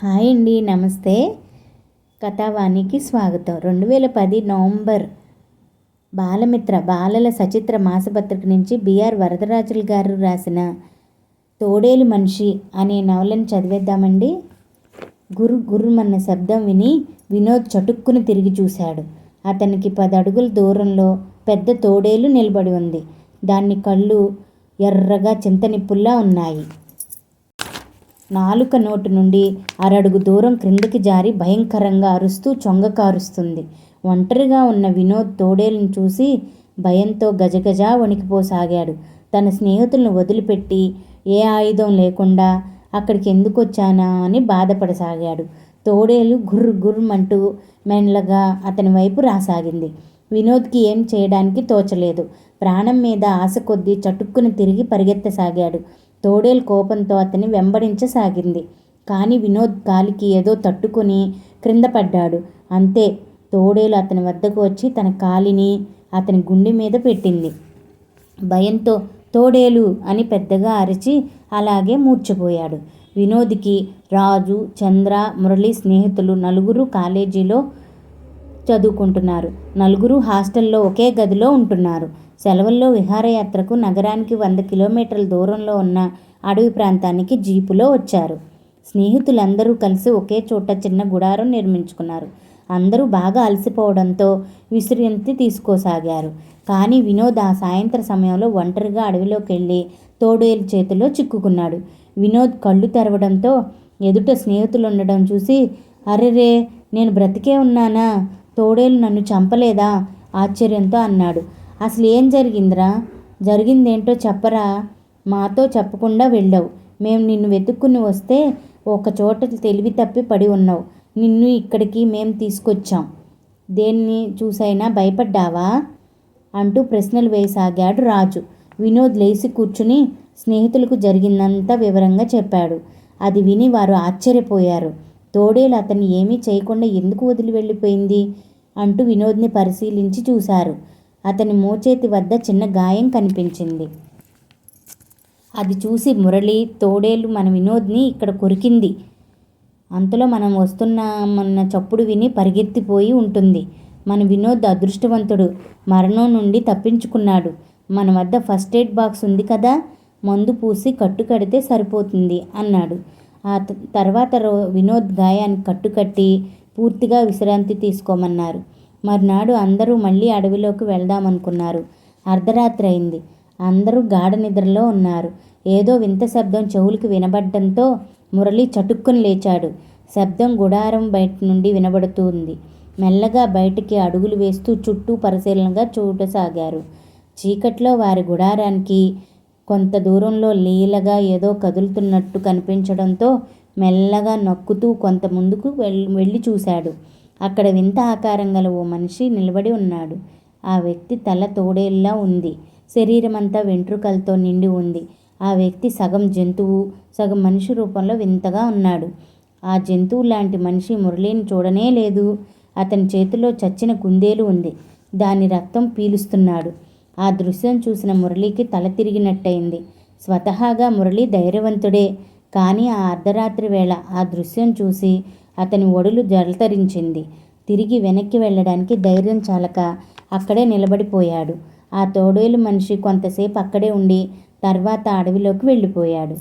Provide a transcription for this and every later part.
Hi అండి, నమస్తే. కథావాణికి స్వాగతం. 2010 నవంబర్ బాలమిత్ర బాలల సచిత్ర మాసపత్రిక నుంచి బిఆర్ వరదరాజులు గారు రాసిన తోడేలు మనిషి అనే నవలను చదివేద్దామండి. గుర్రుమన్న శబ్దం విని వినోద్ చటుక్కుని తిరిగి చూశాడు. అతనికి 10 అడుగుల దూరంలో పెద్ద తోడేలు నిలబడి ఉంది. దాని కళ్ళు ఎర్రగా చింతనిప్పుల్లా ఉన్నాయి. నాలుక నోటి నుండి అరడుగు దూరం క్రిందికి జారి భయంకరంగా అరుస్తూ చొంగ కారుస్తుంది. ఒంటరిగా ఉన్న వినోద్ తోడేలును చూసి భయంతో గజగజా వణికిపోసాగాడు. తన స్నేహితులను వదిలిపెట్టి ఏ ఆయుధం లేకుండా అక్కడికి ఎందుకు వచ్చానా అని బాధపడసాగాడు. తోడేలు గుర్రుమంటూ మెల్లగా అతని వైపు రాసాగింది. వినోద్కి ఏం చేయడానికి తోచలేదు. ప్రాణం మీద ఆశ కొద్దీ చటుక్కుని తిరిగి పరిగెత్తసాగాడు. తోడేలు కోపంతో అతన్ని వెంబడించసాగింది. కానీ వినోద్ కాలికి ఏదో తట్టుకుని క్రింద పడ్డాడు. అంతే, తోడేలు అతని వద్దకు వచ్చి తన కాలిని అతని గుండె మీద పెట్టింది. భయంతో తోడేలు అని పెద్దగా అరిచి అలాగే మూర్ఛపోయాడు. వినోద్కి రాజు, చంద్ర, మురళి స్నేహితులు నలుగురు కాలేజీలో చదువుకుంటున్నారు. నలుగురు హాస్టల్లో ఒకే గదిలో ఉంటున్నారు. సెలవుల్లో విహారయాత్రకు నగరానికి 100 కిలోమీటర్ల దూరంలో ఉన్న అడవి ప్రాంతానికి జీపులో వచ్చారు. స్నేహితులందరూ కలిసి ఒకే చోట చిన్న గుడారం నిర్మించుకున్నారు. అందరూ బాగా అలసిపోవడంతో విశ్రాంతి తీసుకోసాగారు. కానీ వినోద్ ఆ సాయంత్ర సమయంలో ఒంటరిగా అడవిలోకి వెళ్ళి తోడేలు చేతిలో చిక్కుకున్నాడు. వినోద్ కళ్ళు తెరవడంతో ఎదుట స్నేహితులు ఉండడం చూసి, అరెరే, నేను బ్రతికే ఉన్నానా? తోడేలు నన్ను చంపలేదా? ఆశ్చర్యంతో అన్నాడు. అసలు ఏం జరిగిందిరా? జరిగిందేంటో చెప్పరా? మాతో చెప్పకుండా వెళ్ళావు. మేము నిన్ను వెతుక్కుని వస్తే ఒక చోట తెలివి తప్పి పడి ఉన్నావు. నిన్ను ఇక్కడికి మేము తీసుకొచ్చాం. దేన్ని చూసైనా భయపడ్డావా? అంటూ ప్రశ్నలు వేయసాగాడు రాజు. వినోద్ లేచి కూర్చుని స్నేహితులకు జరిగిందంతా వివరంగా చెప్పాడు. అది విని వారు ఆశ్చర్యపోయారు. తోడేలు అతన్ని ఏమీ చేయకుండా ఎందుకు వదిలి వెళ్ళిపోయింది అంటూ వినోద్ని పరిశీలించి చూశారు. అతని మోచేతి వద్ద చిన్న గాయం కనిపించింది. అది చూసి మురళి, తోడేలు మన వినోద్ని ఇక్కడ కొరికింది. అంతలో మనం వస్తున్నామన్న చప్పుడు విని పరిగెత్తిపోయి ఉంటుంది. మన వినోద్ అదృష్టవంతుడు, మరణం నుండి తప్పించుకున్నాడు. మన వద్ద ఫస్ట్ ఎయిడ్ బాక్స్ ఉంది కదా, మందు పూసి కట్టుకడితే సరిపోతుంది అన్నాడు. ఆ తర్వాత వినోద్ గాయాన్ని కట్టుకట్టి పూర్తిగా విశ్రాంతి తీసుకోమన్నారు. మర్నాడు అందరూ మళ్ళీ అడవిలోకి వెళ్దామనుకున్నారు. అర్ధరాత్రి అయింది. అందరూ గాఢ నిద్రలో ఉన్నారు. ఏదో వింత శబ్దం చెవులకు వినబడ్డంతో మురళి చటుక్కుని లేచాడు. శబ్దం గుడారం బయట నుండి వినబడుతుంది. మెల్లగా బయటికి అడుగులు వేస్తూ చుట్టూ పరిశీలనగా చూడసాగారు. చీకట్లో వారి గుడారానికి కొంత దూరంలో లీలగా ఏదో కదులుతున్నట్టు కనిపించడంతో మెల్లగా నక్కుతూ కొంత ముందుకు వెళ్ళి చూశాడు. అక్కడ వింత ఆకారం గల ఓ మనిషి నిలబడి ఉన్నాడు. ఆ వ్యక్తి తల తోడేలులా ఉంది. శరీరమంతా వెంట్రుకలతో నిండి ఉంది. ఆ వ్యక్తి సగం జంతువు, సగం మనిషి రూపంలో వింతగా ఉన్నాడు. ఆ జంతువు లాంటి మనిషి మురళిని చూడనే లేదు. అతని చేతిలో చచ్చిన కుందేలు ఉంది. దాని రక్తం పీలుస్తున్నాడు. ఆ దృశ్యం చూసిన మురళికి తల తిరిగినట్టయింది. స్వతహాగా మురళి ధైర్యవంతుడే. కానీ ఆ అర్ధరాత్రి వేళ ఆ దృశ్యం చూసి అతని ఒడులు జలతరించింది. తిరిగి వెనక్కి వెళ్ళడానికి ధైర్యం చాలక అక్కడే నిలబడిపోయాడు. ఆ తోడేలు మనిషి కొంతసేపు అక్కడే ఉండి తర్వాత అడవిలోకి వెళ్ళిపోయాడు.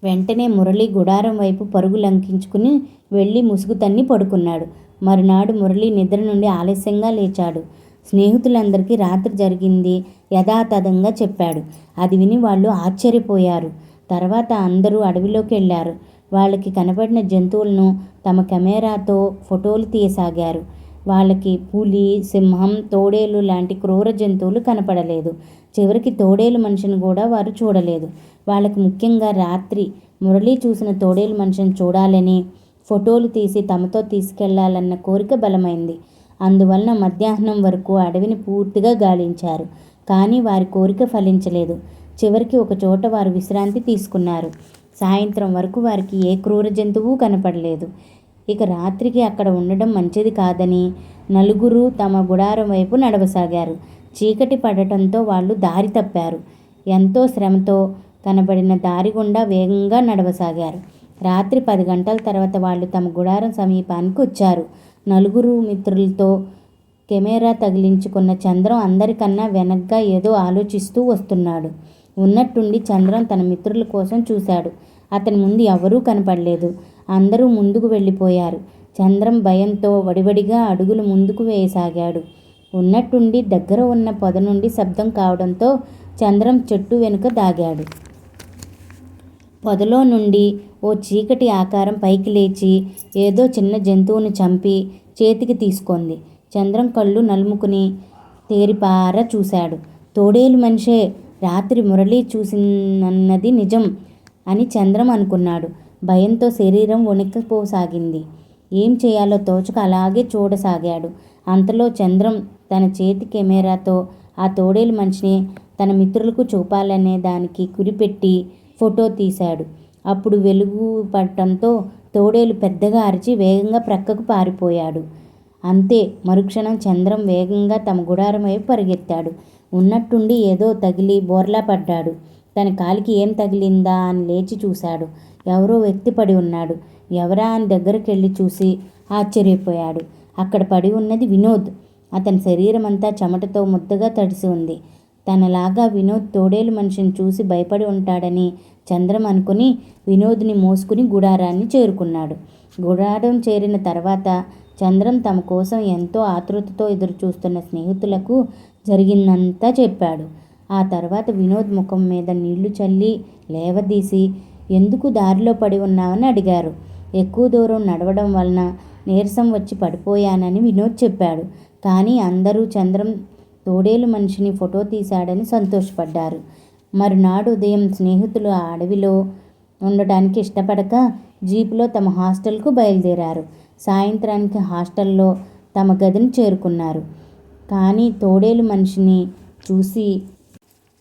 వెంటనే మురళి గుడారం వైపు పరుగు లంకించుకుని వెళ్ళి ముసుగు తన్ని పడుకున్నాడు. మరునాడు మురళి నిద్ర నుండి ఆలస్యంగా లేచాడు. స్నేహితులందరికీ రాత్రి జరిగింది యథాతథంగా చెప్పాడు. అది విని వాళ్ళు ఆశ్చర్యపోయారు. తర్వాత అందరూ అడవిలోకి వెళ్ళారు. వాళ్ళకి కనబడిన జంతువులను తమ కెమెరాతో ఫోటోలు తీయసాగారు. వాళ్ళకి పులి, సింహం, తోడేలు లాంటి క్రూర జంతువులు కనపడలేదు. చివరికి తోడేలు మనిషిని కూడా వారు చూడలేదు. వాళ్ళకి ముఖ్యంగా రాత్రి మురళి చూసిన తోడేలు మనిషిని చూడాలని, ఫోటోలు తీసి తమతో తీసుకెళ్లాలన్న కోరిక బలమైంది. అందువలన మధ్యాహ్నం వరకు అడవిని పూర్తిగా గాలించారు. కానీ వారి కోరిక ఫలించలేదు. చివరికి ఒక చోట వారు విశ్రాంతి తీసుకున్నారు. సాయంత్రం వరకు వారికి ఏ క్రూర జంతువు కనపడలేదు. ఇక రాత్రికి అక్కడ ఉండడం మంచిది కాదని నలుగురు తమ గుడారం వైపు నడవసాగారు. చీకటి పడటంతో వాళ్ళు దారి తప్పారు. ఎంతో శ్రమతో కనబడిన దారి గుండా వేగంగా నడవసాగారు. రాత్రి 10 గంటల తర్వాత వాళ్ళు తమ గుడారం సమీపానికి వచ్చారు. నలుగురు మిత్రులతో కెమెరా తగిలించుకున్న చంద్రం అందరికన్నా వెనగ్గా ఏదో ఆలోచిస్తూ వస్తున్నాడు. ఉన్నట్టుండి చంద్రం తన మిత్రుల కోసం చూశాడు. అతని ముందు ఎవరూ కనపడలేదు. అందరూ ముందుకు వెళ్ళిపోయారు. చంద్రం భయంతో వడివడిగా అడుగులు ముందుకు వేయసాగాడు. ఉన్నట్టుండి దగ్గర ఉన్న పొద నుండి శబ్దం కావడంతో చంద్రం చెట్టు వెనుక దాగాడు. పొదలో నుండి ఓ చీకటి ఆకారం పైకి లేచి ఏదో చిన్న జంతువును చంపి చేతికి తీసుకుంది. చంద్రం కళ్ళు నలుముకుని తేరిపార చూశాడు. తోడేలు మనిషే, రాత్రి మురళి చూసినన్నది నిజం అని చంద్రం అనుకున్నాడు. భయంతో శరీరం వణికిపోసాగింది. ఏం చేయాలో తోచక అలాగే చూడసాగాడు. అంతలో చంద్రం తన చేతి కెమెరాతో ఆ తోడేలు మనిషిని తన మిత్రులకు చూపాలనే దానికి గురిపెట్టి ఫోటో తీశాడు. అప్పుడు వెలుగు పడటంతో తోడేలు పెద్దగా అరిచి వేగంగా ప్రక్కకు పారిపోయాడు. అంతే, మరుక్షణం చంద్రం వేగంగా తమ గుడారం వైపు పరిగెత్తాడు. ఉన్నట్టుండి ఏదో తగిలి బోర్లా పడ్డాడు. తన కాలికి ఏం తగిలిందా అని లేచి చూశాడు. ఎవరో వ్యక్తి పడి ఉన్నాడు. ఎవరా అని దగ్గరకెళ్ళి చూసి ఆశ్చర్యపోయాడు. అక్కడ పడి ఉన్నది వినోద్. అతని శరీరం అంతా చెమటతో ముద్దగా తడిసి ఉంది. తనలాగా వినోద్ తోడేలు మనిషిని చూసి భయపడి ఉంటాడని చంద్రం అనుకుని వినోద్ని మోసుకుని గుడారాన్ని చేరుకున్నాడు. గుడారం చేరిన తర్వాత చంద్రం తమ కోసం ఎంతో ఆతృతతో ఎదురుచూస్తున్న స్నేహితులకు జరిగిందంతా చెప్పాడు. ఆ తర్వాత వినోద్ ముఖం మీద నీళ్లు చల్లి లేవదీసి ఎందుకు దారిలో పడి ఉన్నావని అడిగారు. ఎక్కువ దూరం నడవడం వలన నీరసం వచ్చి పడిపోయానని వినోద్ చెప్పాడు. కానీ అందరూ చంద్రం తోడేలు మనిషిని ఫోటో తీశాడని సంతోషపడ్డారు. మరునాడు ఉదయం స్నేహితులు ఆ అడవిలో ఉండటానికి ఇష్టపడక జీపులో తమ హాస్టల్కు బయలుదేరారు. సాయంత్రానికి హాస్టల్లో తమ గదిని చేరుకున్నారు. కానీ తోడేలు మనిషిని చూసి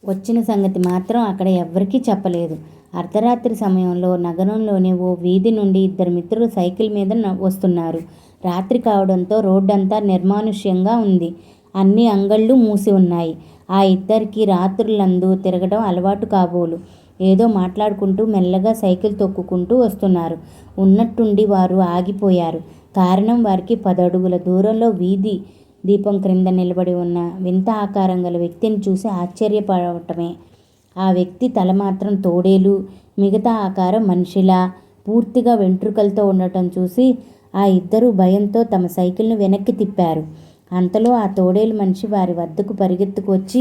వచ్చిన సంగతి మాత్రం అక్కడ ఎవ్వరికీ చెప్పలేదు. అర్ధరాత్రి సమయంలో నగరంలోని ఓ వీధి నుండి ఇద్దరు మిత్రులు సైకిల్ మీద వస్తున్నారు. రాత్రి కావడంతో రోడ్డంతా నిర్మానుష్యంగా ఉంది. అన్ని అంగళ్ళు మూసి ఉన్నాయి. ఆ ఇద్దరికి రాత్రులందు తిరగడం అలవాటు కాబోలు. ఏదో మాట్లాడుకుంటూ మెల్లగా సైకిల్ తొక్కుకుంటూ వస్తున్నారు. ఉన్నట్టుండి వారు ఆగిపోయారు. కారణం వారికి 10 అడుగుల దూరంలో వీధి దీపం క్రింద నిలబడి ఉన్న వింత ఆకారం గల వ్యక్తిని చూసి ఆశ్చర్యపడటమే. ఆ వ్యక్తి తల మాత్రం తోడేలు, మిగతా ఆకారం మనిషిలా పూర్తిగా వెంట్రుకలతో ఉండటం చూసి ఆ ఇద్దరూ భయంతో తమ సైకిల్ను వెనక్కి తిప్పారు. అంతలో ఆ తోడేలు మనిషి వారి వద్దకు పరిగెత్తుకు వచ్చి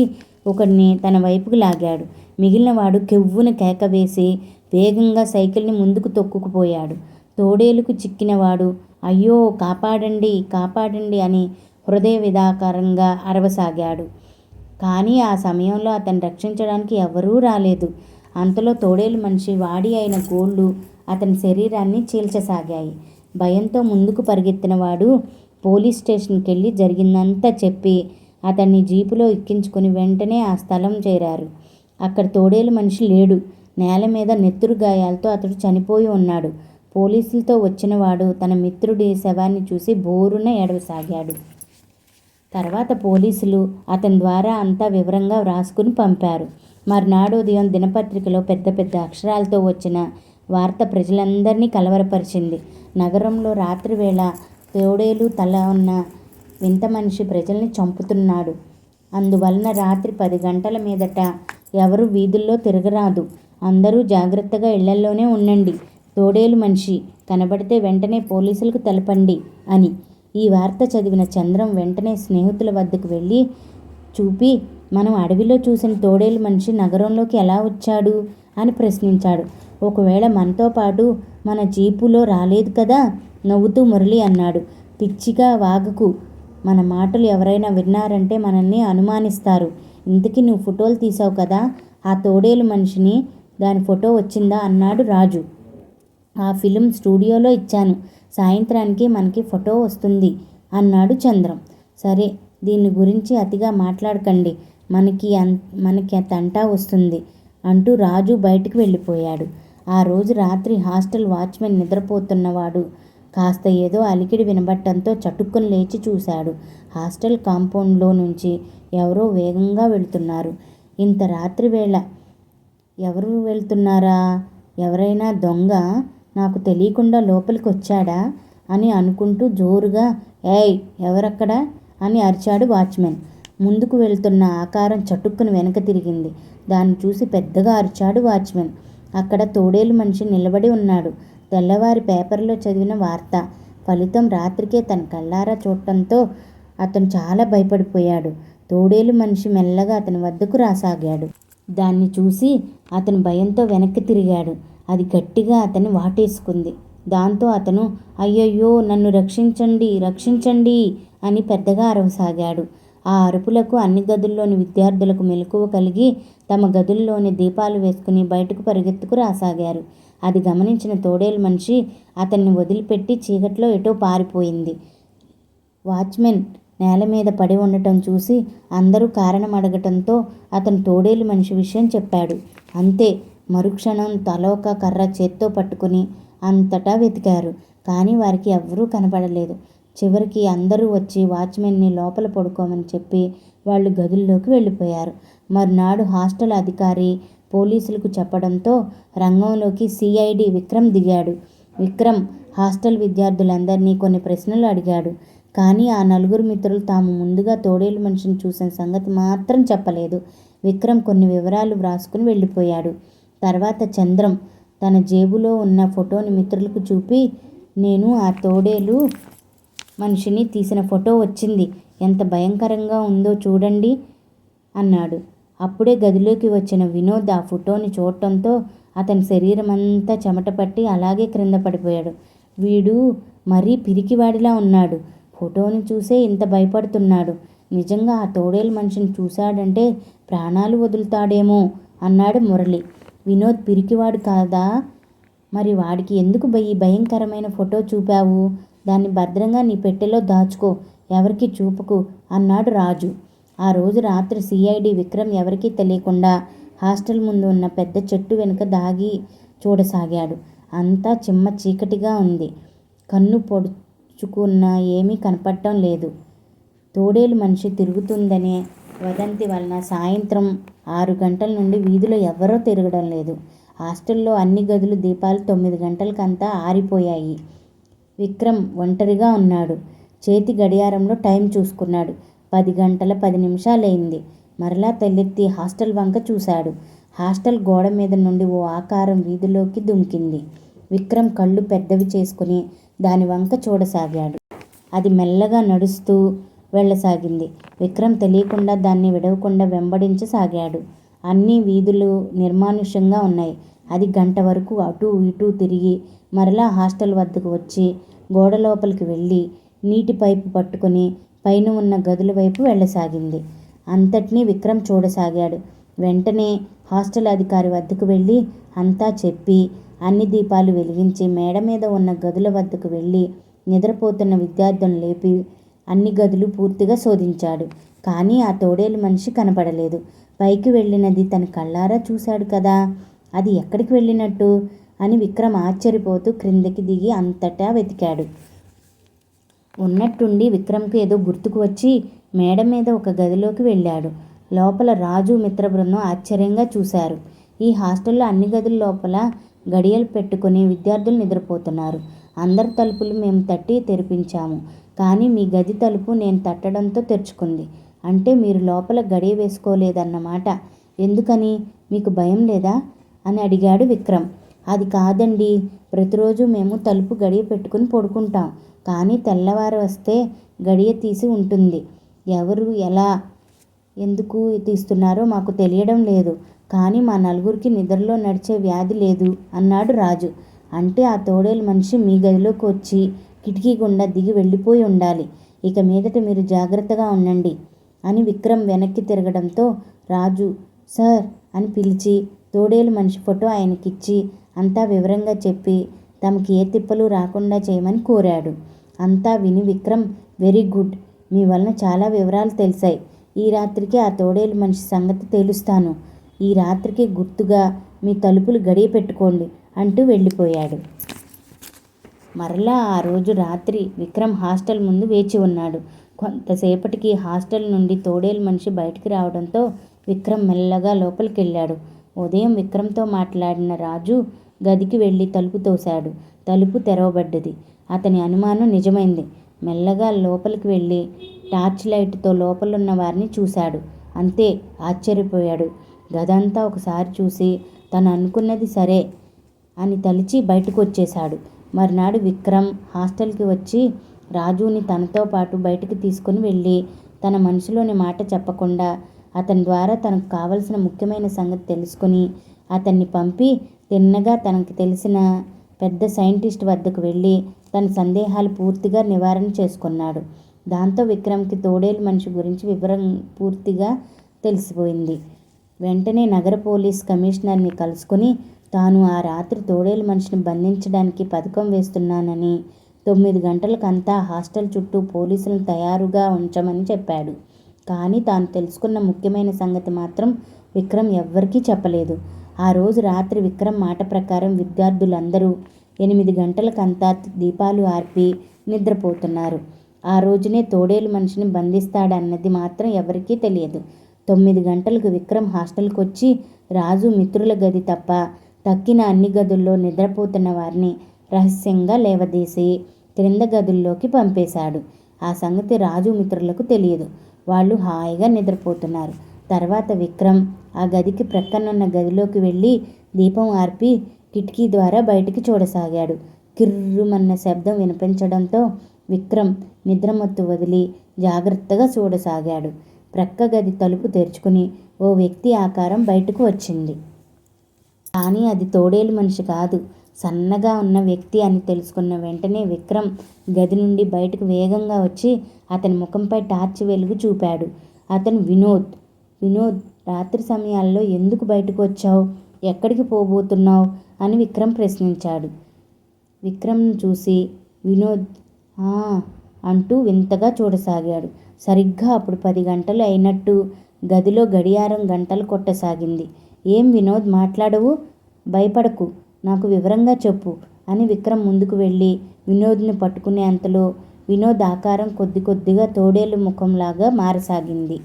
ఒకడిని తన వైపుకు లాగాడు. మిగిలిన వాడు కెవ్వున కేక వేసి వేగంగా సైకిల్ని ముందుకు తొక్కుకుపోయాడు. తోడేలుకు చిక్కినవాడు అయ్యో కాపాడండి కాపాడండి అని హృదయ విదాకారంగా అరవసాగాడు. కానీ ఆ సమయంలో అతన్ని రక్షించడానికి ఎవరూ రాలేదు. అంతలో తోడేలు మనిషి వాడి అయిన గోళ్ళు అతని శరీరాన్ని చీల్చసాగాయి. భయంతో ముందుకు పరిగెత్తిన వాడు పోలీస్ స్టేషన్కి వెళ్ళి జరిగిందంతా చెప్పి అతన్ని జీపులో ఎక్కించుకుని వెంటనే ఆ స్థలం చేరారు. అక్కడ తోడేలు మనిషి లేడు. నేల మీద నెత్తురు గాయాలతో అతడు చనిపోయి ఉన్నాడు. పోలీసులతో వచ్చినవాడు తన మిత్రుడి శవాన్ని చూసి బోరున ఏడవసాగాడు. తర్వాత పోలీసులు అతని ద్వారా అంతా వివరంగా వ్రాసుకుని పంపారు. మర్నాడు ఉదయం దినపత్రికలో పెద్ద పెద్ద అక్షరాలతో వచ్చిన వార్త ప్రజలందరినీ కలవరపరిచింది. నగరంలో రాత్రివేళ తోడేలు తల ఉన్న వింత మనిషి ప్రజల్ని చంపుతున్నాడు. అందువలన రాత్రి 10 గంటల మీదట ఎవరు వీధుల్లో తిరగరాదు. అందరూ జాగ్రత్తగా ఇళ్లల్లోనే ఉండండి. తోడేలు మనిషి కనబడితే వెంటనే పోలీసులకు తెలపండి అని. ఈ వార్త చదివిన చంద్రం వెంటనే స్నేహితుల వద్దకు వెళ్ళి చూపి మనం అడవిలో చూసిన తోడేలు మనిషి నగరంలోకి ఎలా వచ్చాడు అని ప్రశ్నించాడు. ఒకవేళ మనతో పాటు మన జీపులో రాలేదు కదా, నవ్వుతూ మురళి అన్నాడు. పిచ్చిగా వాగకు. మన మాటలు ఎవరైనా విన్నారంటే మనల్ని అనుమానిస్తారు. ఇంతకీ నువ్వు ఫోటోలు తీసావు కదా, ఆ తోడేలు మనిషిని దాని ఫోటో వచ్చిందా అన్నాడు రాజు. ఆ ఫిలిం స్టూడియోలో ఇచ్చాను. సాయంత్రానికి మనకి ఫోటో వస్తుంది అన్నాడు చంద్రం. సరే, దీని గురించి అతిగా మాట్లాడకండి, మనకి తంటా వస్తుంది అంటూ రాజు బయటికి వెళ్ళిపోయాడు. ఆ రోజు రాత్రి హాస్టల్ వాచ్మెన్ నిద్రపోతున్నవాడు కాస్త ఏదో అలికిడి వినబట్టంతో చటుక్కున లేచి చూశాడు. హాస్టల్ కాంపౌండ్లో నుంచి ఎవరో వేగంగా వెళ్తున్నారు. ఇంత రాత్రి వేళ ఎవరు వెళ్తున్నారా? ఎవరైనా దొంగ నాకు తెలియకుండా లోపలికి వచ్చాడా అని అనుకుంటూ జోరుగా ఏయ్ ఎవరక్కడా అని అరిచాడు వాచ్మెన్. ముందుకు వెళ్తున్న ఆకారం చటుక్కున వెనక తిరిగింది. దాన్ని చూసి పెద్దగా అరిచాడు వాచ్మెన్. అక్కడ తోడేలు మనిషి నిలబడి ఉన్నాడు. తెల్లవారి పేపర్లో చదివిన వార్త ఫలితం రాత్రికే తన కళ్ళారా చూడటంతో అతను చాలా భయపడిపోయాడు. తోడేలు మనిషి మెల్లగా అతని వద్దకు రాసాగాడు. దాన్ని చూసి అతను భయంతో వెనక్కి తిరిగాడు. అది గట్టిగా అతన్ని వాటేసుకుంది. దాంతో అతను అయ్యయ్యో నన్ను రక్షించండి రక్షించండి అని పెద్దగా అరవసాగాడు. ఆ అరుపులకు అన్ని గదుల్లోని విద్యార్థులకు మెలకువ కలిగి తమ గదుల్లోని దీపాలు వేసుకుని బయటకు పరిగెత్తుకు రాసాగారు. అది గమనించిన తోడేలు మనిషి అతన్ని వదిలిపెట్టి చీకట్లో ఎటో పారిపోయింది. వాచ్మెన్ నేల మీద పడి ఉండటం చూసి అందరూ కారణం అడగటంతో అతను తోడేలు మనిషి విషయం చెప్పాడు. అంతే, మరుక్షణం తలోక కర్ర చేత్తో పట్టుకుని అంతటా వెతికారు. కానీ వారికి ఎవ్వరూ కనపడలేదు. చివరికి అందరూ వచ్చి వాచ్మెన్ని లోపల పడుకోమని చెప్పి వాళ్ళు గదుల్లోకి వెళ్ళిపోయారు. మర్నాడు హాస్టల్ అధికారి పోలీసులకు చెప్పడంతో రంగంలోకి సిఐడి విక్రమ్ దిగాడు. విక్రమ్ హాస్టల్ విద్యార్థులందరినీ కొన్ని ప్రశ్నలు అడిగాడు. కానీ ఆ నలుగురు మిత్రులు తాము ముందుగా తోడేలు మనిషిని చూసిన సంగతి మాత్రం చెప్పలేదు. విక్రమ్ కొన్ని వివరాలు వ్రాసుకుని వెళ్ళిపోయాడు. తర్వాత చంద్రం తన జేబులో ఉన్న ఫోటోని మిత్రులకు చూపి, నేను ఆ తోడేలు మనిషిని తీసిన ఫోటో వచ్చింది, ఎంత భయంకరంగా ఉందో చూడండి అన్నాడు. అప్పుడే గదిలోకి వచ్చిన వినోద్ ఆ ఫోటోని చూడటంతో అతని శరీరం అంతా చెమట పట్టి అలాగే క్రింద పడిపోయాడు. వీడు మరీ పిరికివాడిలా ఉన్నాడు. ఫోటోని చూసే ఇంత భయపడుతున్నాడు. నిజంగా ఆ తోడేలు మనిషిని చూశాడంటే ప్రాణాలు వదులుతాడేమో అన్నాడు మురళి. వినోద్ పిరికివాడు కాదా? మరి వాడికి ఎందుకు ఈ భయంకరమైన ఫోటో చూపావు? దాన్ని భద్రంగా నీ పెట్టెలో దాచుకో, ఎవరికి చూపకు అన్నాడు రాజు. ఆ రోజు రాత్రి సిఐడి విక్రమ్ ఎవరికీ తెలియకుండా హాస్టల్ ముందు ఉన్న పెద్ద చెట్టు వెనుక దాగి చూడసాగాడు. అంతా చిమ్మ చీకటిగా ఉంది. కన్ను పొడుచుకున్నా ఏమీ కనపడటం లేదు. తోడేలు మనిషి తిరుగుతుందనే వదంతి వలన సాయంత్రం 6 గంటల నుండి వీధిలో ఎవ్వరూ తిరగడం లేదు. హాస్టల్లో అన్ని గదులు దీపాలు 9 గంటలకంతా ఆరిపోయాయి. విక్రమ్ ఒంటరిగా ఉన్నాడు. చేతి గడియారంలో టైం చూసుకున్నాడు. 10 గంటల 10 నిమిషాలైంది. మరలా తలెత్తి హాస్టల్ వంక చూశాడు. హాస్టల్ గోడ మీద నుండి ఓ ఆకారం వీధిలోకి దుమికింది. విక్రమ్ కళ్ళు పెద్దవి చేసుకుని దాని వంక చూడసాగాడు. అది మెల్లగా నడుస్తూ వెళ్ళసాగింది. విక్రమ్ తెలియకుండా దాన్ని విడవకుండా వెంబడించసాగాడు. అన్ని వీధులు నిర్మానుష్యంగా ఉన్నాయి. అది గంట వరకు అటూ ఇటూ తిరిగి మరలా హాస్టల్ వద్దకు వచ్చి గోడ లోపలికి వెళ్ళి నీటి పైపు పట్టుకుని పైన ఉన్న గదుల వైపు వెళ్ళసాగింది. అంతటినీ విక్రమ్ చూడసాగాడు. వెంటనే హాస్టల్ అధికారి వద్దకు వెళ్ళి అంతా చెప్పి అన్ని దీపాలు వెలిగించి మేడ మీద ఉన్న గదుల వద్దకు వెళ్ళి నిద్రపోతున్న విద్యార్థులను లేపి అన్ని గదులు పూర్తిగా శోధించాడు. కానీ ఆ తోడేలు మనిషి కనపడలేదు. పైకి వెళ్ళినది తన కళ్ళారా చూశాడు కదా, అది ఎక్కడికి వెళ్ళినట్టు అని విక్రమ్ ఆశ్చర్యపోతూ క్రిందకి దిగి అంతటా వెతికాడు. ఉన్నట్టుండి విక్రమ్కు ఏదో గుర్తుకు వచ్చి మేడ మీద ఒక గదిలోకి వెళ్ళాడు. లోపల రాజు మిత్ర బృందం ఆశ్చర్యంగా చూశారు. ఈ హాస్టల్లో అన్ని గదుల లోపల గడియలు పెట్టుకుని విద్యార్థులు నిద్రపోతున్నారు. అందరి తలుపులు మేము తట్టి తెరిపించాము. కానీ మీ గది తలుపు నేను తట్టడంతో తెరుచుకుంది. అంటే మీరు లోపల గడియ వేసుకోలేదన్నమాట. ఎందుకని? మీకు భయం లేదా అని అడిగాడు విక్రమ్. అది కాదండి, ప్రతిరోజు మేము తలుపు గడియ పెట్టుకుని పడుకుంటాం. కానీ తెల్లవారు వస్తే గడియ తీసి ఉంటుంది. ఎవరు ఎలా ఎందుకు తీస్తున్నారో మాకు తెలియడం లేదు. కానీ మా నలుగురికి నిద్రలో నడిచే వ్యాధి లేదు అన్నాడు రాజు. అంటే ఆ తోడేలు మనిషి మీ గదిలోకి వచ్చి కిటికీ గుండా దిగి వెళ్ళిపోయి ఉండాలి. ఇక మీదట మీరు జాగ్రత్తగా ఉండండి అని విక్రమ్ వెనక్కి తిరగడంతో రాజు సార్ అని పిలిచి తోడేలు మనిషి ఫోటో ఆయనకిచ్చి అంతా వివరంగా చెప్పి తమకి ఏ తిప్పలు రాకుండా చేయమని కోరాడు. అంతా విని విక్రమ్ వెరీ గుడ్, మీ వలన చాలా వివరాలు తెలిసాయి. ఈ రాత్రికి ఆ తోడేలు మనిషి సంగతి తెలుస్తాను. ఈ రాత్రికి గుర్తుగా మీ తలుపులు గడియ పెట్టుకోండి అంటూ వెళ్ళిపోయాడు. మరలా ఆ రోజు రాత్రి విక్రమ్ హాస్టల్ ముందు వేచి ఉన్నాడు. కొంతసేపటికి హాస్టల్ నుండి తోడేలు మనిషి బయటికి రావడంతో విక్రమ్ మెల్లగా లోపలికి వెళ్ళాడు. ఉదయం విక్రమ్తో మాట్లాడిన రాజు గదికి వెళ్ళి తలుపు తోశాడు. తలుపు తెరవబడ్డది. అతని అనుమానం నిజమైంది. మెల్లగా లోపలికి వెళ్ళి టార్చ్ లైట్తో లోపలున్న వారిని చూశాడు. అంతే, ఆశ్చర్యపోయాడు. గదంతా ఒకసారి చూసి తను అనుకున్నది సరే అని తలిచి బయటకు వచ్చేశాడు. మర్నాడు విక్రమ్ హాస్టల్కి వచ్చి రాజుని తనతో పాటు బయటికి తీసుకుని వెళ్ళి తన మనసులోని మాట చెప్పకుండా అతని ద్వారా తనకు కావలసిన ముఖ్యమైన సంగతి తెలుసుకుని అతన్ని పంపి తిన్నగా తనకు తెలిసిన పెద్ద సైంటిస్ట్ వద్దకు వెళ్ళి తన సందేహాలు పూర్తిగా నివారణ చేసుకున్నాడు. దాంతో విక్రమ్కి తోడేలు మనిషి గురించి వివరం పూర్తిగా తెలిసిపోయింది. వెంటనే నగర పోలీస్ కమిషనర్ని కలుసుకుని తాను ఆ రాత్రి తోడేలు మనిషిని బంధించడానికి పథకం వేస్తున్నానని 9 గంటలకంతా హాస్టల్ చుట్టూ పోలీసులను తయారుగా ఉంచమని చెప్పాడు. కానీ తాను తెలుసుకున్న ముఖ్యమైన సంగతి మాత్రం విక్రమ్ ఎవ్వరికీ చెప్పలేదు. ఆ రోజు రాత్రి విక్రమ్ మాట ప్రకారం విద్యార్థులందరూ 8 గంటలకంతా దీపాలు ఆర్పి నిద్రపోతున్నారు. ఆ రోజునే తోడేలు మనిషిని బంధిస్తాడన్నది మాత్రం ఎవరికీ తెలియదు. 9 గంటలకు విక్రమ్ హాస్టల్కి వచ్చి రాజు మిత్రుల గది తప్ప తక్కిన అన్ని గదుల్లో నిద్రపోతున్న వారిని రహస్యంగా లేవదీసి క్రింద గదుల్లోకి పంపేశాడు. ఆ సంగతి రాజు మిత్రులకు తెలియదు. వాళ్ళు హాయిగా నిద్రపోతున్నారు. తర్వాత విక్రమ్ ఆ గదికి ప్రక్కనున్న గదిలోకి వెళ్ళి దీపం ఆర్పి కిటికీ ద్వారా బయటికి చూడసాగాడు. కిర్రుమన్న శబ్దం వినిపించడంతో విక్రమ్ నిద్రమత్తు వదిలి జాగ్రత్తగా చూడసాగాడు. ప్రక్క గది తలుపు తెరుచుకుని ఓ వ్యక్తి ఆకారం బయటకు వచ్చింది. కానీ అది తోడేలు మనిషి కాదు, సన్నగా ఉన్న వ్యక్తి అని తెలుసుకున్న వెంటనే విక్రమ్ గది నుండి బయటకు వేగంగా వచ్చి అతని ముఖంపై టార్చ్ వెలుగు చూపాడు. అతను వినోద్. వినోద్, రాత్రి సమయాల్లో ఎందుకు బయటకు వచ్చావు? ఎక్కడికి పోబోతున్నావు అని విక్రమ్ ప్రశ్నించాడు. విక్రమ్ను చూసి వినోద్ అంటూ వింతగా చూడసాగాడు. సరిగ్గా అప్పుడు 10 గంటలు అయినట్టు గదిలో గడియారం గంటలు కొట్టసాగింది. ఏం వినోద్, మాట్లాడవు? భయపడకు, నాకు వివరంగా చెప్పు అని విక్రమ్ ముందుకు వెళ్ళి వినోద్ని పట్టుకునే అంతలో వినోద్ ఆకారం కొద్ది కొద్దిగా తోడేలు ముఖంలాగా మారసాగింది.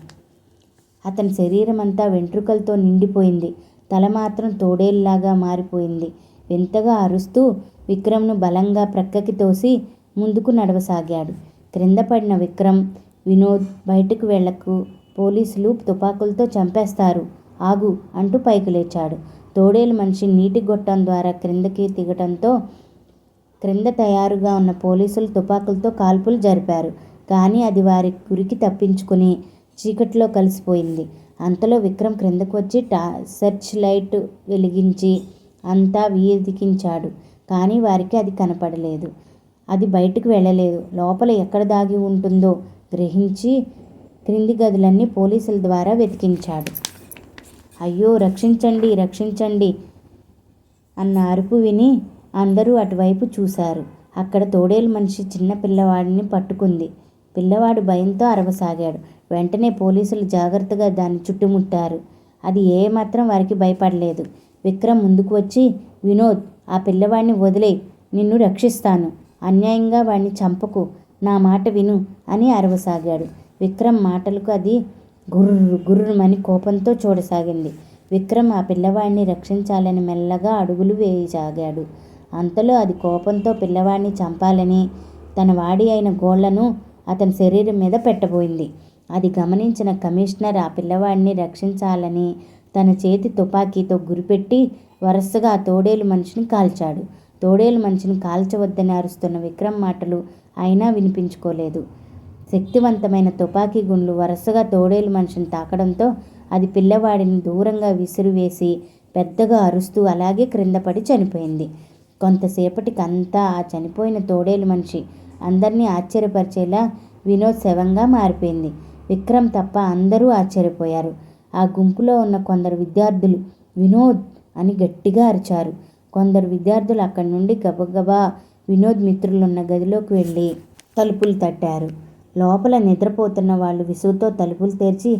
అతని శరీరం అంతా వెంట్రుకలతో నిండిపోయింది. తల మాత్రం తోడేలులాగా మారిపోయింది. వింతగా అరుస్తూ విక్రమ్ను బలంగా ప్రక్కకి తోసి ముందుకు నడవసాగాడు. క్రింద పడిన విక్రమ్, వినోద్ బయటకు వెళ్ళకు, పోలీసులు తుపాకులతో చంపేస్తారు, ఆగు అంటూ పైకి లేచాడు. తోడేలు మనిషి నీటి గొట్టం ద్వారా క్రిందకి దిగటంతో క్రింద తయారుగా ఉన్న పోలీసులు తుపాకులతో కాల్పులు జరిపారు. కానీ అది వారి గురికి తప్పించుకుని చీకట్లో కలిసిపోయింది. అంతలో విక్రమ్ క్రిందకు వచ్చి సెర్చ్ లైట్ వెలిగించి అంతా వీధికించాడు. కానీ వారికి అది కనపడలేదు. అది బయటకు వెళ్ళలేదు. లోపల ఎక్కడ దాగి ఉంటుందో గ్రహించి క్రింది గదులన్నీ పోలీసుల ద్వారా వెతికించాడు. అయ్యో, రక్షించండి, రక్షించండి అన్న అరుపు విని అందరూ అటువైపు చూశారు. అక్కడ తోడేలు మనిషి చిన్న పిల్లవాడిని పట్టుకుంది. పిల్లవాడు భయంతో అరవసాగాడు. వెంటనే పోలీసులు జాగ్రత్తగా దాన్ని చుట్టుముట్టారు. అది ఏమాత్రం వారికి భయపడలేదు. విక్రమ్ ముందుకు వచ్చి, వినోద్, ఆ పిల్లవాడిని వదిలే, నిన్ను రక్షిస్తాను, అన్యాయంగా వాడిని చంపకు, నా మాట విను అని అరవసాగాడు. విక్రమ్ మాటలకు అది గుర్రుమని కోపంతో చూడసాగింది. విక్రమ్ ఆ పిల్లవాడిని రక్షించాలని మెల్లగా అడుగులు వేయసాగాడు. అంతలో అది కోపంతో పిల్లవాడిని చంపాలని తన వాడి అయిన గోళ్లను అతని శరీరం మీద పెట్టబోయింది. అది గమనించిన కమిషనర్ ఆ పిల్లవాడిని రక్షించాలని తన చేతి తుపాకీతో గురిపెట్టి వరుసగా ఆ తోడేలు మనిషిని కాల్చాడు. తోడేలు మనిషిని కాల్చవద్దని అరుస్తున్న విక్రమ్ మాటలు అయినా వినిపించుకోలేదు. శక్తివంతమైన తుపాకీ గుండ్లు వరుసగా తోడేలు మనిషిని తాకడంతో అది పిల్లవాడిని దూరంగా విసిరివేసి పెద్దగా అరుస్తూ అలాగే క్రింద పడి చనిపోయింది. కొంతసేపటికి అంతా ఆ చనిపోయిన తోడేలు మనిషి అందరినీ ఆశ్చర్యపరిచేలా వినోద్ శవంగా మారిపోయింది. విక్రమ్ తప్ప అందరూ ఆశ్చర్యపోయారు. ఆ గుంపులో ఉన్న కొందరు విద్యార్థులు వినోద్ అని గట్టిగా అరిచారు. కొందరు విద్యార్థులు అక్కడి నుండి గబగబా వినోద్ మిత్రులున్న గదిలోకి వెళ్ళి తలుపులు తట్టారు. లోపల నిద్రపోతున్న వాళ్ళు విసుగుతో తలుపులు తెరిచి,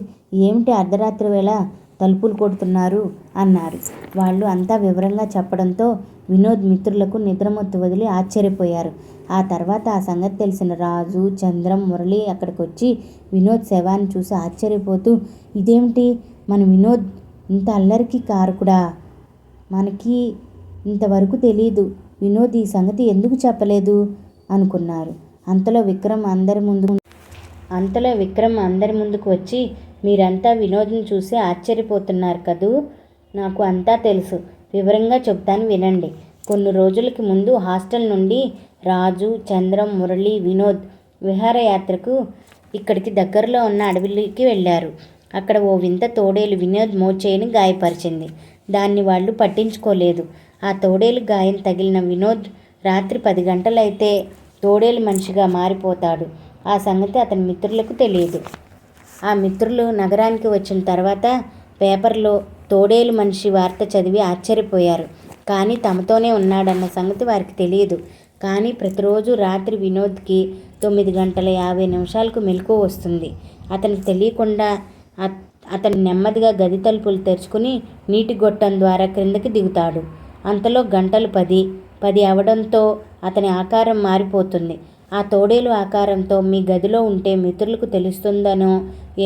ఏమిటి అర్ధరాత్రి వేళ తలుపులు కొడుతున్నారు అన్నారు. వాళ్ళు అంతా వివరంగా చెప్పడంతో వినోద్ మిత్రులకు నిద్రమత్తు వదిలి ఆశ్చర్యపోయారు. ఆ తర్వాత ఆ సంగతి తెలిసిన రాజు, చంద్రం, మురళి అక్కడికి వచ్చి వినోద్ శవాన్ని చూసి ఆశ్చర్యపోతూ, ఇదేమిటి, మన వినోద్ ఇంత అల్లరికి కారకుడా, మనకి ఇంతవరకు తెలీదు. వినోద్ ఈ సంగతి ఎందుకు చెప్పలేదు అనుకున్నారు. అంతలో విక్రమ్ అందరి ముందుకు వచ్చి, మీరంతా వినోద్ని చూసి ఆశ్చర్యపోతున్నారు కదూ? నాకు అంతా తెలుసు. వివరంగా చెప్తాను వినండి. కొన్ని రోజులకి ముందు హాస్టల్ నుండి రాజు, చంద్రం, మురళి, వినోద్ విహారయాత్రకు ఇక్కడికి దగ్గరలో ఉన్న అడవికి వెళ్ళారు. అక్కడ ఓ వింత తోడేలు వినోద్ మోచేయిని గాయపరిచింది. దాన్ని వాళ్ళు పట్టించుకోలేదు. ఆ తోడేలు గాయం తగిలిన వినోద్ రాత్రి 10 గంటలైతే తోడేలు మనిషిగా మారిపోతాడు. ఆ సంగతి అతని మిత్రులకు తెలియదు. ఆ మిత్రులు నగరానికి వచ్చిన తర్వాత పేపర్లో తోడేలు మనిషి వార్త చదివి ఆశ్చర్యపోయారు. కానీ తమతోనే ఉన్నాడన్న సంగతి వారికి తెలియదు. కానీ ప్రతిరోజు రాత్రి వినోద్కి 9:50 మెలకువ వస్తుంది. అతనికి తెలియకుండా అతను నెమ్మదిగా గది తలుపులు తెరుచుకుని నీటి గొట్టం ద్వారా క్రిందకి దిగుతాడు. అంతలో గంటలు 10 అవడంతో అతని ఆకారం మారిపోతుంది. ఆ తోడేలు ఆకారంతో మీ గదిలో ఉంటే మిత్రులకు తెలుస్తుందనో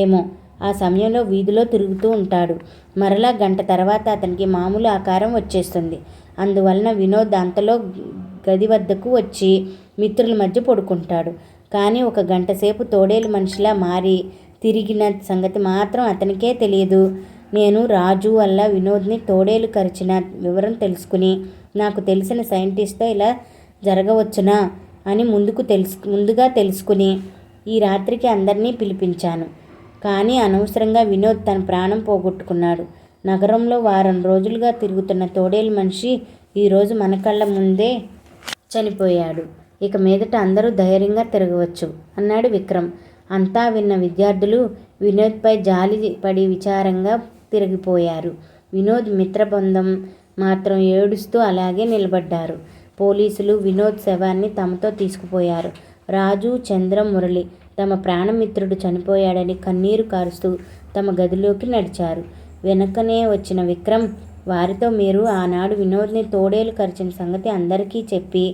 ఏమో ఆ సమయంలో వీధిలో తిరుగుతూ ఉంటాడు. మరలా గంట తర్వాత అతనికి మామూలు ఆకారం వచ్చేస్తుంది. అందువలన వినోద్ అంతలో గది వద్దకు వచ్చి మిత్రుల మధ్య పడుకుంటాడు. కానీ 1 గంట సేపు తోడేలు మనిషిలా మారి తిరిగిన సంగతి మాత్రం అతనికే తెలియదు. నేను రాజు వల్ల వినోద్ని తోడేలు కరిచిన వివరం తెలుసుకుని నాకు తెలిసిన సైంటిస్ట్తో ఇలా జరగవచ్చునా అని ముందుగా తెలుసుకుని ఈ రాత్రికి అందరినీ పిలిపించాను. కానీ అనవసరంగా వినోద్ తన ప్రాణం పోగొట్టుకున్నాడు. నగరంలో వారం రోజులుగా తిరుగుతున్న తోడేలు మనిషి ఈరోజు మన కళ్ళ ముందే చనిపోయాడు. ఇక మీదట అందరూ ధైర్యంగా తిరగవచ్చు అన్నాడు విక్రమ్. అంతా విన్న విద్యార్థులు వినోద్పై జాలి పడి విచారంగా తిరిగిపోయారు. వినోద్ మిత్రబృందం మాత్రం ఏడుస్తూ అలాగే నిలబడ్డారు. పోలీసులు వినోద్ శవాన్ని తమతో తీసుకుపోయారు. రాజు, చంద్రం, మురళి తమ ప్రాణమిత్రుడు చనిపోయాడని కన్నీరు కారుస్తూ తమ గదిలోకి నడిచారు. వెనకనే వచ్చిన విక్రమ్ వారితో, మీరు ఆనాడు వినోద్ని తోడేలు కరిచిన సంగతి అందరికీ చెప్పి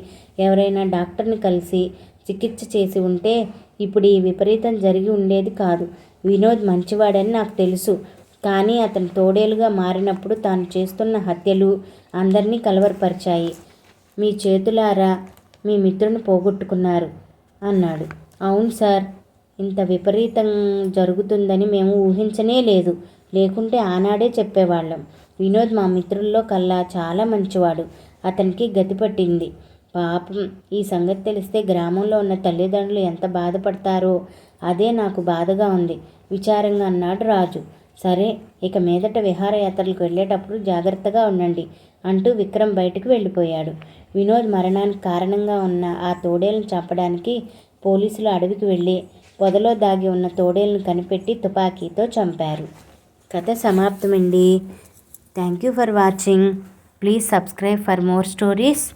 ఎవరైనా డాక్టర్ని కలిసి చికిత్స చేసి ఉంటే ఇప్పుడు ఈ విపరీతం జరిగి ఉండేది కాదు. వినోద్ మంచివాడని నాకు తెలుసు. కానీ అతను తోడేలుగా మారినప్పుడు తాను చేస్తున్న హత్యలు అందరినీ కలవరపరిచాయి. మీ చేతులారా మీ మిత్రుని పోగొట్టుకున్నారు అన్నాడు. అవును సార్, ఇంత విపరీతం జరుగుతుందని మేము ఊహించనే లేదు. లేకుంటే ఆనాడే చెప్పేవాళ్ళం. వినోద్ మా మిత్రుల్లో కల్లా చాలా మంచివాడు. అతనికి గతి పట్టింది. పాపం, ఈ సంగతి తెలిస్తే గ్రామంలో ఉన్న తల్లిదండ్రులు ఎంత బాధపడతారో అదే నాకు బాధగా ఉంది విచారంగా అన్నాడు రాజు. సరే, ఇక మీదట విహారయాత్రలకు వెళ్ళేటప్పుడు జాగ్రత్తగా ఉండండి అంటూ విక్రమ్ బయటకు వెళ్ళిపోయాడు. వినోద్ మరణానికి కారణంగా ఉన్న ఆ తోడేలను చంపడానికి పోలీసులు అడవికి వెళ్ళి పొదలో దాగి ఉన్న తోడేలను కనిపెట్టి తుపాకీతో చంపారు. కథ సమాప్తమండి. Thank you for watching. Please subscribe for more stories.